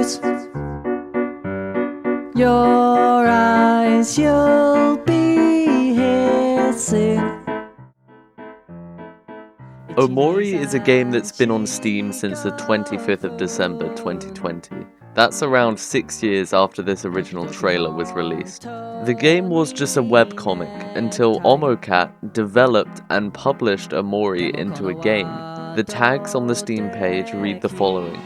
close your eyes, you'll be here soon. Omori is a game that's been on Steam since the 25th of December 2020. That's around 6 years after this original trailer was released. The game was just a webcomic until Omori developed and published Omori into a game. The tags on the Steam page read the following: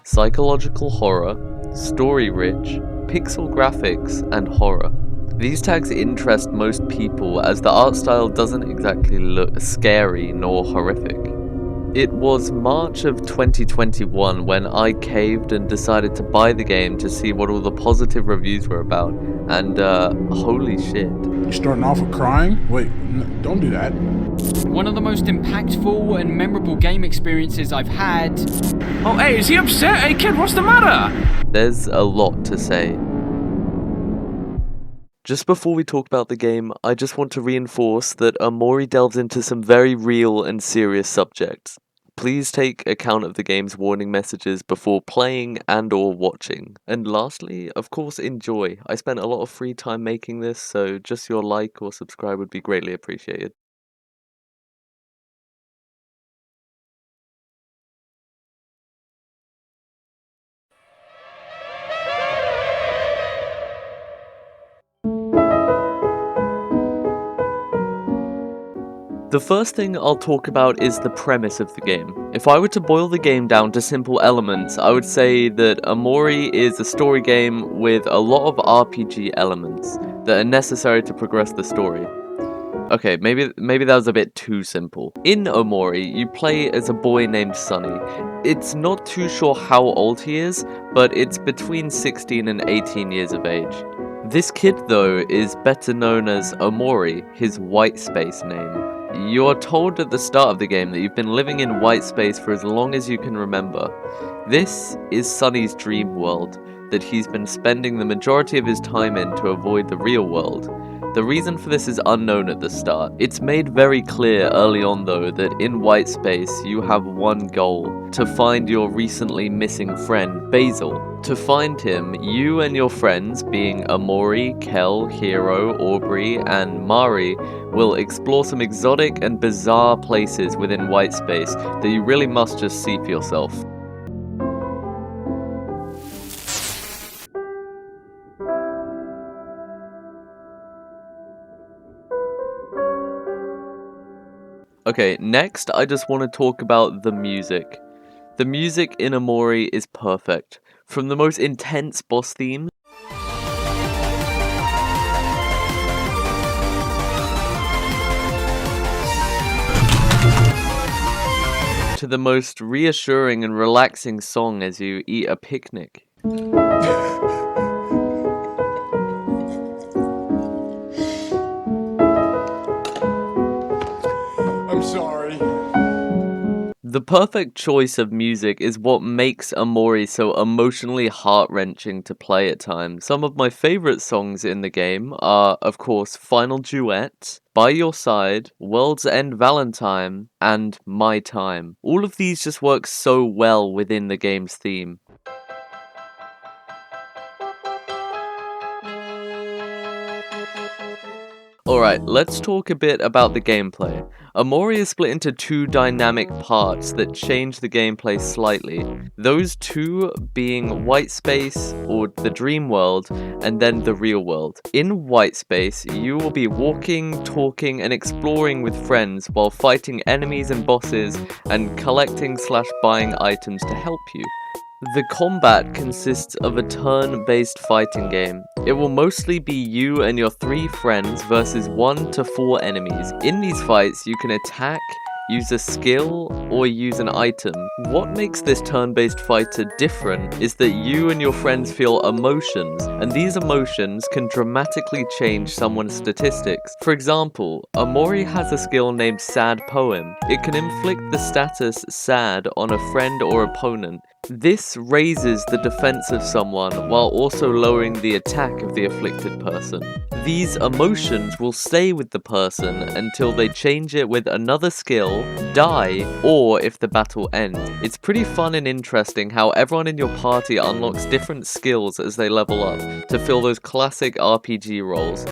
psychological horror, story-rich, pixel graphics, and horror. These tags interest most people as the art style doesn't exactly look scary nor horrific. It was March of 2021 when I caved and decided to buy the game to see what all the positive reviews were about, and holy shit. You starting off with crying? Wait, don't do that. One of the most impactful and memorable game experiences I've had. Oh, hey, is he upset? Hey, kid, what's the matter? There's a lot to say. Just before we talk about the game, I just want to reinforce that Omori delves into some very real and serious subjects. Please take account of the game's warning messages before playing and or watching. And lastly, of course, enjoy. I spent a lot of free time making this, so just your like or subscribe would be greatly appreciated. The first thing I'll talk about is the premise of the game. If I were to boil the game down to simple elements, I would say that Omori is a story game with a lot of RPG elements that are necessary to progress the story. Okay, maybe that was a bit too simple. In Omori, you play as a boy named Sunny. It's not too sure how old he is, but it's between 16 and 18 years of age. This kid, though, is better known as Omori, his white space name. You are told at the start of the game that you've been living in white space for as long as you can remember. This is Sunny's dream world that he's been spending the majority of his time in to avoid the real world. The reason for this is unknown at the start. It's made very clear early on though that in white space you have one goal: to find your recently missing friend Basil. To find him, you and your friends, being Omori, Kel, Hiro, Aubrey, and Mari, will explore some exotic and bizarre places within white space that you really must just see for yourself. Okay, next I just want to talk about the music. The music in Omori is perfect. From the most intense boss themes to the most reassuring and relaxing song as you eat a picnic. I'm sorry. The perfect choice of music is what makes Omori so emotionally heart-wrenching to play at times. Some of my favorite songs in the game are, of course, Final Duet, By Your Side, World's End Valentine, and My Time. All of these just work so well within the game's theme. Alright, let's talk a bit about the gameplay. Omori is split into two dynamic parts that change the gameplay slightly. Those two being white space, or the dream world, and then the real world. In white space, you will be walking, talking, and exploring with friends while fighting enemies and bosses, and collecting/buying items to help you. The combat consists of a turn-based fighting game. It will mostly be you and your 3 friends versus 1 to 4 enemies. In these fights, you can attack, use a skill, or use an item. What makes this turn-based fighter different is that you and your friends feel emotions, and these emotions can dramatically change someone's statistics. For example, Omori has a skill named Sad Poem. It can inflict the status sad on a friend or opponent. This raises the defense of someone while also lowering the attack of the afflicted person. These emotions will stay with the person until they change it with another skill, die, or if the battle ends. It's pretty fun and interesting how everyone in your party unlocks different skills as they level up to fill those classic RPG roles.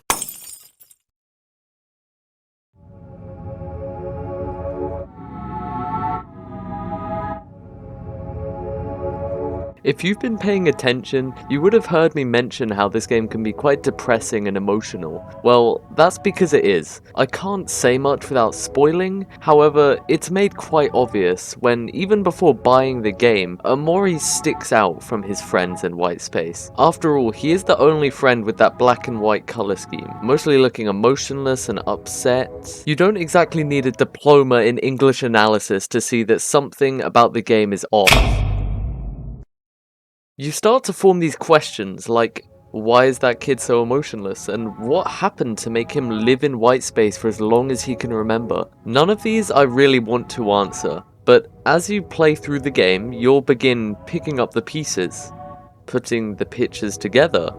If you've been paying attention, you would have heard me mention how this game can be quite depressing and emotional. Well, that's because it is. I can't say much without spoiling, however, it's made quite obvious when, even before buying the game, Omori sticks out from his friends in White Space. After all, he is the only friend with that black and white color scheme, mostly looking emotionless and upset. You don't exactly need a diploma in English analysis to see that something about the game is off. You start to form these questions like, why is that kid so emotionless, and what happened to make him live in white space for as long as he can remember? None of these I really want to answer, but as you play through the game, you'll begin picking up the pieces, putting the pictures together,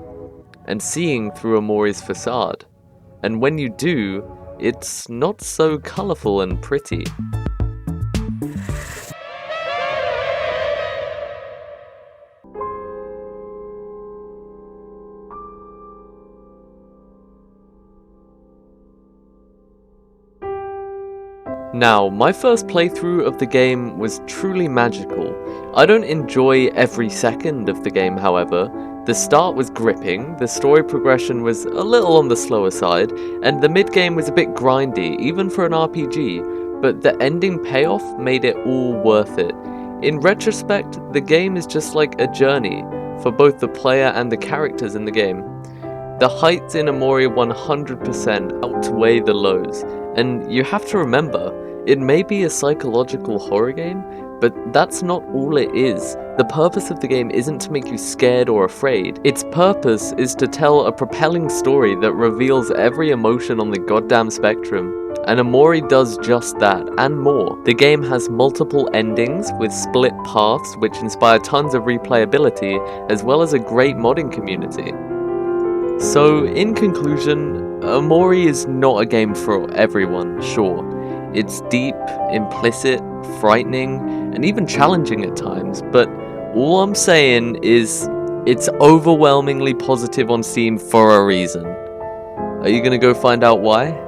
and seeing through Omori's facade. And when you do, it's not so colourful and pretty. Now, my first playthrough of the game was truly magical. I don't enjoy every second of the game, however. The start was gripping, the story progression was a little on the slower side, and the mid-game was a bit grindy, even for an RPG, but the ending payoff made it all worth it. In retrospect, the game is just like a journey, for both the player and the characters in the game. The heights in Omori 100% outweigh the lows, and you have to remember, it may be a psychological horror game, but that's not all it is. The purpose of the game isn't to make you scared or afraid. Its purpose is to tell a propelling story that reveals every emotion on the goddamn spectrum. And Omori does just that, and more. The game has multiple endings with split paths which inspire tons of replayability, as well as a great modding community. So, in conclusion, Omori is not a game for everyone, sure. It's deep, implicit, frightening, and even challenging at times, but all I'm saying is it's overwhelmingly positive on Steam for a reason. Are you gonna go find out why?